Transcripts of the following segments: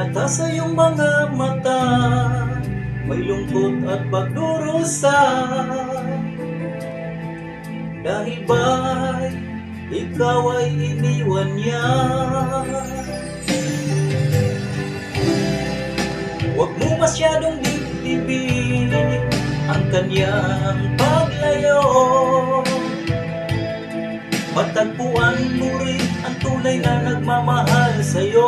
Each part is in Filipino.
Halata sa iyong mga mata, may lungkot at pagdurusa. Dahil ba'y ikaw ay iniwan niya? Huwag mo masyadong dibdibin ang kanyang paglayo. Matagpuan mo rin ang tunay na nagmamahal sa'yo.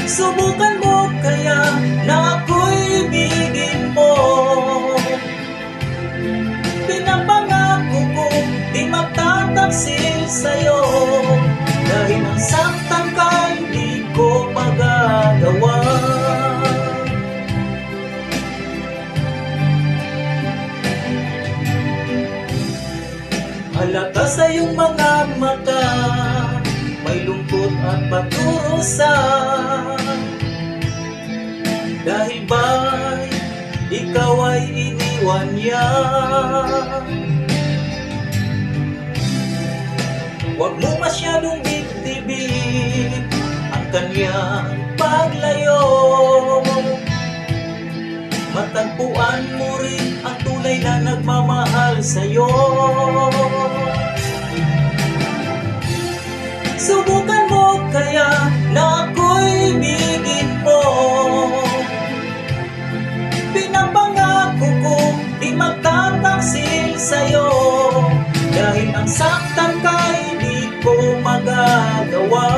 Subukan mo kaya na ako'y ibigin mo. Pinapangako ko di magtataksil sa'yo. Dahil ang saktan ka'y di ko magagawa. Halata sa iyong mga mata, may lungkot at pagdurusa. Dahil ba'y ikaw ay iniwan niya? Huwag mo masyadong dibdibin ang kanyang paglayo. Matagpuan mo rin ang tunay na nagmamahal sa'yo. Subukan mo kaya na ako'y ibigin mo. Pinapangako ko di magtataksil sa'yo. Dahil ang saktan ka'y di ko magagawa.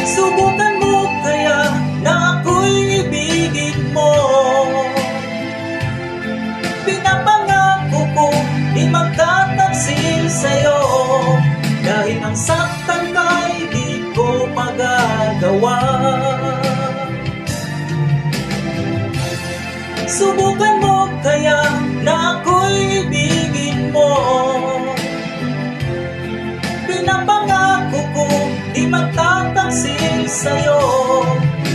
Subukan mo kaya na ako'y ibigin mo. Pinapangako ko di magtataksil sa'yo. Dahil ang saktan ka'y di ko magagawa. Subukan mo kaya na ako'y ibigin mo. Pinapangako ko di magtataksil sa'yo.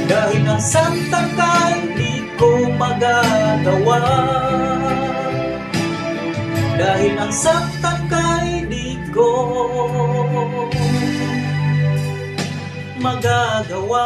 Dahil ang saktan ka'y di ko magagawa. Dahil ang saktan ka'y di ko magagawa.